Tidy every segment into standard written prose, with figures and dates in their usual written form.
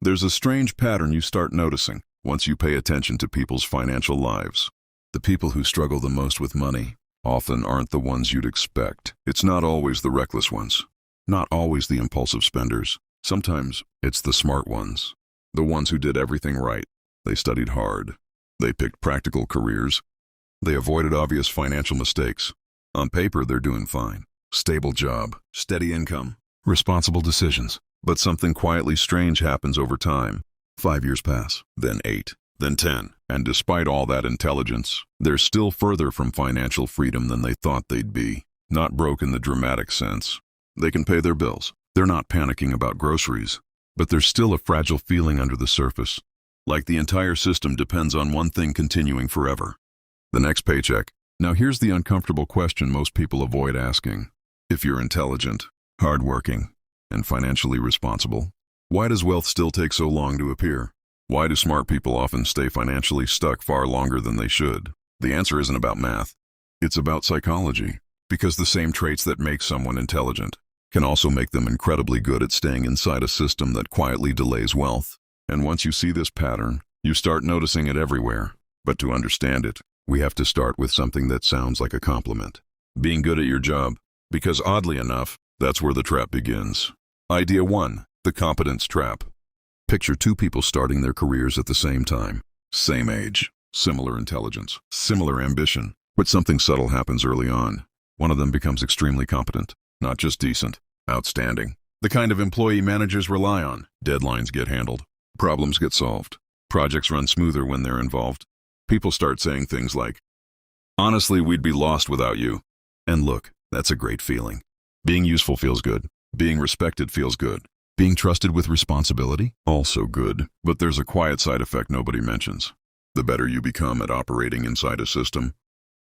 There's a strange pattern you start noticing once you pay attention to people's financial lives. The people who struggle the most with money often aren't the ones you'd expect. It's not always the reckless ones, not always the impulsive spenders. Sometimes it's the smart ones, the ones who did everything right. They studied hard. They picked practical careers. They avoided obvious financial mistakes. On paper, they're doing fine. Stable job, steady income, responsible decisions. But something quietly strange happens over time. 5 years pass, then 8, then 10. And despite all that intelligence, they're still further from financial freedom than they thought they'd be. Not broke in the dramatic sense. They can pay their bills. They're not panicking about groceries. But there's still a fragile feeling under the surface, like the entire system depends on one thing continuing forever: the next paycheck. Now here's the uncomfortable question most people avoid asking. If you're intelligent, hardworking, and financially responsible, why does wealth still take so long to appear? Why do smart people often stay financially stuck far longer than they should? The answer isn't about math. It's about psychology. Because the same traits that make someone intelligent can also make them incredibly good at staying inside a system that quietly delays wealth. And once you see this pattern, you start noticing it everywhere. But to understand it, we have to start with something that sounds like a compliment: being good at your job. Because oddly enough, that's where the trap begins. Idea 1, the competence trap. Picture two people starting their careers at the same time. Same age, similar intelligence, similar ambition. But something subtle happens early on. One of them becomes extremely competent, not just decent, outstanding. The kind of employee managers rely on. Deadlines get handled. Problems get solved. Projects run smoother when they're involved. People start saying things like, "Honestly, we'd be lost without you." And look, that's a great feeling. Being useful feels good. Being respected feels good. Being trusted with responsibility? Also good. But there's a quiet side effect nobody mentions. The better you become at operating inside a system,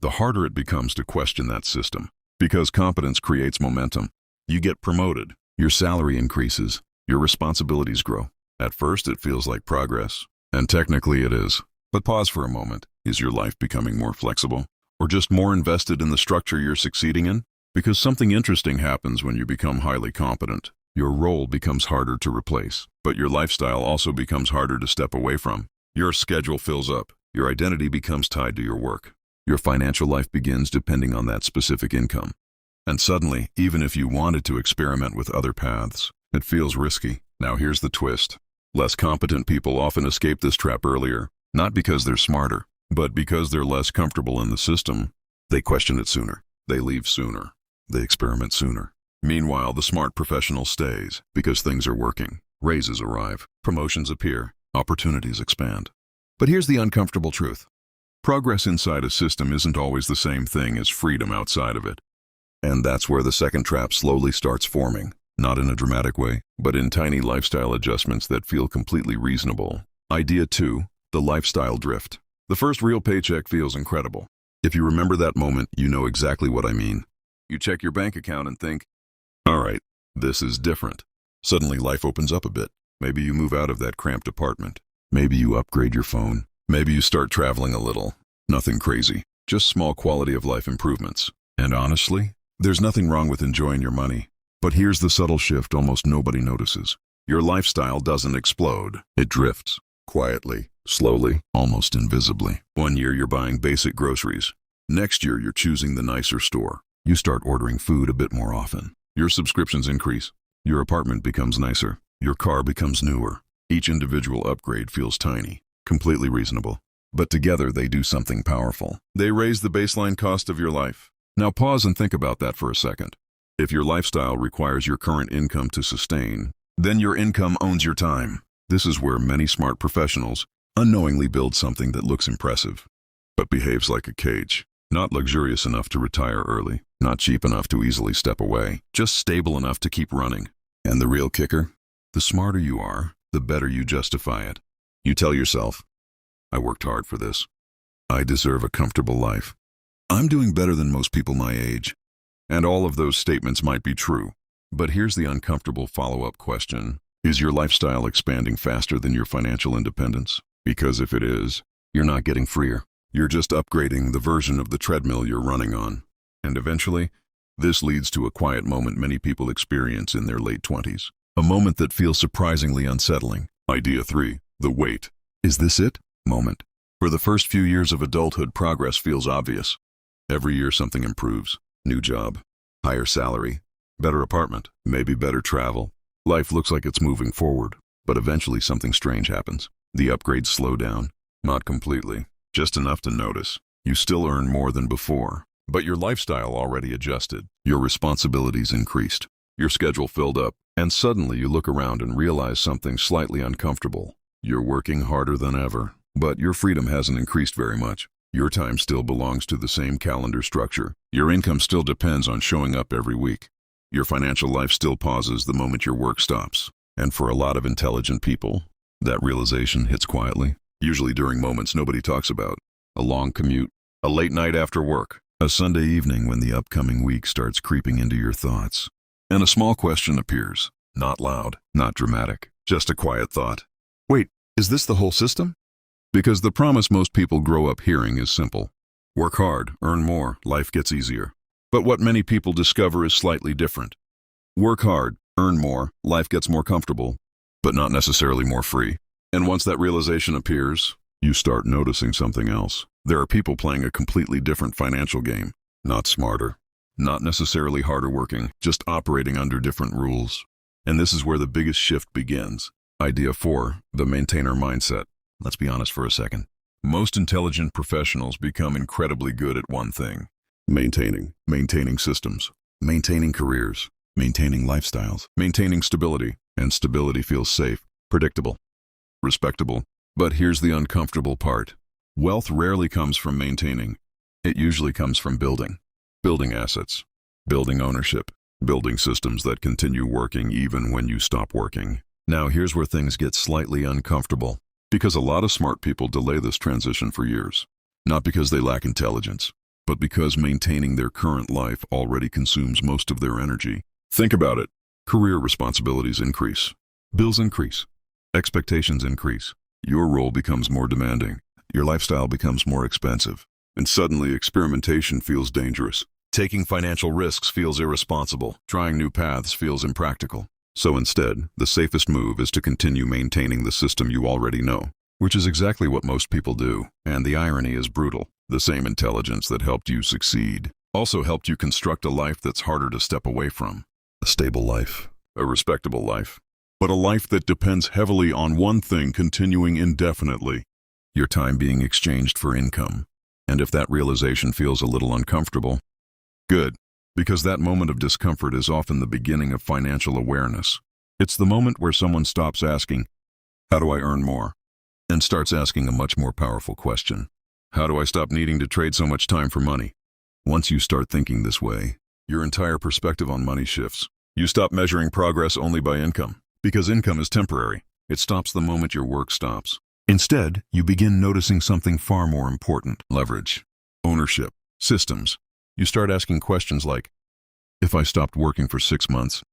the harder it becomes to question that system. Because competence creates momentum. You get promoted. Your salary increases. Your responsibilities grow. At first, it feels like progress. And technically it is. But pause for a moment. Is your life becoming more flexible? Or just more invested in the structure you're succeeding in? Because something interesting happens when you become highly competent. Your role becomes harder to replace, but your lifestyle also becomes harder to step away from. Your schedule fills up. Your identity becomes tied to your work. Your financial life begins depending on that specific income. And suddenly, even if you wanted to experiment with other paths, it feels risky. Now here's the twist. Less competent people often escape this trap earlier, not because they're smarter, but because they're less comfortable in the system. They question it sooner. They leave sooner. They experiment sooner. Meanwhile, the smart professional stays because things are working. Raises arrive. Promotions appear. Opportunities expand. But here's the uncomfortable truth. Progress inside a system isn't always the same thing as freedom outside of it. And that's where the second trap slowly starts forming. Not in a dramatic way, but in tiny lifestyle adjustments that feel completely reasonable. Idea 2, the lifestyle drift. The first real paycheck feels incredible. If you remember that moment, you know exactly what I mean. You check your bank account and think, all right, this is different. Suddenly life opens up a bit. Maybe you move out of that cramped apartment. Maybe you upgrade your phone. Maybe you start traveling a little. Nothing crazy, just small quality of life improvements. And honestly, there's nothing wrong with enjoying your money. But here's the subtle shift almost nobody notices. Your lifestyle doesn't explode. It drifts. Quietly, slowly, almost invisibly. 1 year you're buying basic groceries. Next year you're choosing the nicer store. You start ordering food a bit more often. Your subscriptions increase. Your apartment becomes nicer. Your car becomes newer. Each individual upgrade feels tiny, completely reasonable. But together they do something powerful. They raise the baseline cost of your life. Now pause and think about that for a second. If your lifestyle requires your current income to sustain, then your income owns your time. This is where many smart professionals unknowingly build something that looks impressive, but behaves like a cage. Not luxurious enough to retire early, not cheap enough to easily step away, just stable enough to keep running. And the real kicker? The smarter you are, the better you justify it. You tell yourself, I worked hard for this. I deserve a comfortable life. I'm doing better than most people my age. And all of those statements might be true. But here's the uncomfortable follow-up question. Is your lifestyle expanding faster than your financial independence? Because if it is, you're not getting freer. You're just upgrading the version of the treadmill you're running on. And eventually, this leads to a quiet moment many people experience in their late 20s. A moment that feels surprisingly unsettling. Idea 3. The wait. Is this it? Moment. For the first few years of adulthood, progress feels obvious. Every year something improves. New job, higher salary, better apartment, maybe better travel. Life looks like it's moving forward, but eventually something strange happens. The upgrades slow down. Not completely, just enough to notice. You still earn more than before, but your lifestyle already adjusted. Your responsibilities increased. Your schedule filled up, and suddenly you look around and realize something slightly uncomfortable. You're working harder than ever, but your freedom hasn't increased very much. Your time still belongs to the same calendar structure. Your income still depends on showing up every week. Your financial life still pauses the moment your work stops. And for a lot of intelligent people, that realization hits quietly, usually during moments nobody talks about. A long commute, a late night after work, a Sunday evening when the upcoming week starts creeping into your thoughts. And a small question appears, not loud, not dramatic, just a quiet thought. Wait, is this the whole system? Because the promise most people grow up hearing is simple. Work hard, earn more, life gets easier. But what many people discover is slightly different. Work hard, earn more, life gets more comfortable, but not necessarily more free. And once that realization appears, you start noticing something else. There are people playing a completely different financial game. Not smarter, not necessarily harder working, just operating under different rules. And this is where the biggest shift begins. Idea 4, the maintainer mindset. Let's be honest for a second. Most intelligent professionals become incredibly good at one thing. Maintaining systems, maintaining careers, maintaining lifestyles, maintaining stability. And stability feels safe, predictable, respectable. But here's the uncomfortable part. Wealth rarely comes from maintaining. It usually comes from building. Building assets, building ownership, building systems that continue working even when you stop working. Now here's where things get slightly uncomfortable. Because a lot of smart people delay this transition for years. Not because they lack intelligence, but because maintaining their current life already consumes most of their energy. Think about it. Career responsibilities increase. Bills increase. Expectations increase. Your role becomes more demanding. Your lifestyle becomes more expensive. And suddenly experimentation feels dangerous. Taking financial risks feels irresponsible. Trying new paths feels impractical. So instead, the safest move is to continue maintaining the system you already know, which is exactly what most people do. And the irony is brutal. The same intelligence that helped you succeed also helped you construct a life that's harder to step away from. A stable life, a respectable life, but a life that depends heavily on one thing continuing indefinitely. Your time being exchanged for income. And if that realization feels a little uncomfortable, good. Because that moment of discomfort is often the beginning of financial awareness. It's the moment where someone stops asking, how do I earn more? And starts asking a much more powerful question. How do I stop needing to trade so much time for money? Once you start thinking this way, your entire perspective on money shifts. You stop measuring progress only by income, because income is temporary. It stops the moment your work stops. Instead, you begin noticing something far more important: leverage, ownership, systems. You start asking questions like, if I stopped working for 6 months,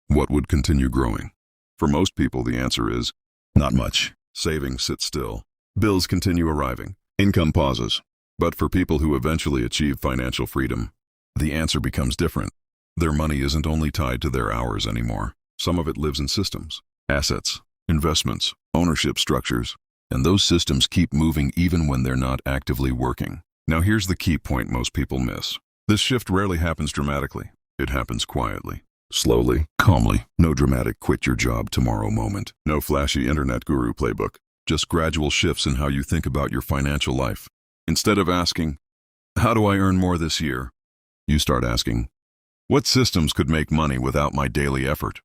what would continue growing? For most people, the answer is, not much. Savings sit still. Bills continue arriving. Income pauses. But for people who eventually achieve financial freedom, the answer becomes different. Their money isn't only tied to their hours anymore. Some of it lives in systems, assets, investments, ownership structures. And those systems keep moving even when they're not actively working. Now here's the key point most people miss. This shift rarely happens dramatically. It happens quietly, slowly, calmly. No dramatic quit your job tomorrow moment. No flashy internet guru playbook. Just gradual shifts in how you think about your financial life. Instead of asking, how do I earn more this year? You start asking, what systems could make money without my daily effort?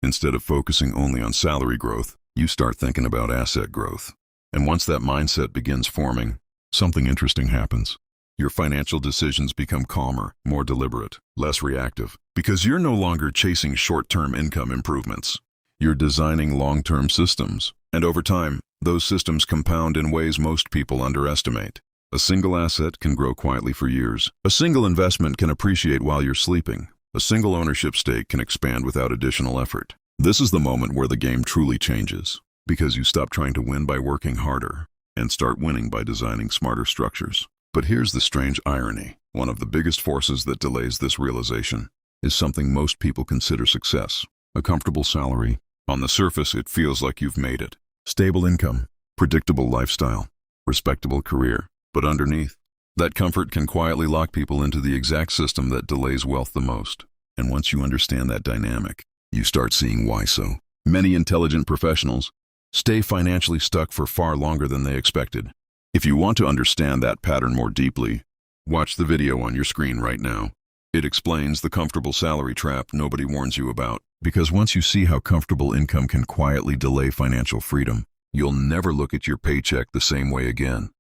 Instead of focusing only on salary growth, you start thinking about asset growth. And once that mindset begins forming, something interesting happens. Your financial decisions become calmer, more deliberate, less reactive, because you're no longer chasing short-term income improvements. You're designing long-term systems, and over time, those systems compound in ways most people underestimate. A single asset can grow quietly for years. A single investment can appreciate while you're sleeping. A single ownership stake can expand without additional effort. This is the moment where the game truly changes, because you stop trying to win by working harder and start winning by designing smarter structures. But here's the strange irony. One of the biggest forces that delays this realization is something most people consider success: a comfortable salary. On the surface, it feels like you've made it. Stable income, predictable lifestyle, respectable career. But underneath, that comfort can quietly lock people into the exact system that delays wealth the most. And once you understand that dynamic, you start seeing why so many intelligent professionals stay financially stuck for far longer than they expected. If you want to understand that pattern more deeply, watch the video on your screen right now. It explains the comfortable salary trap nobody warns you about. Because once you see how comfortable income can quietly delay financial freedom, you'll never look at your paycheck the same way again.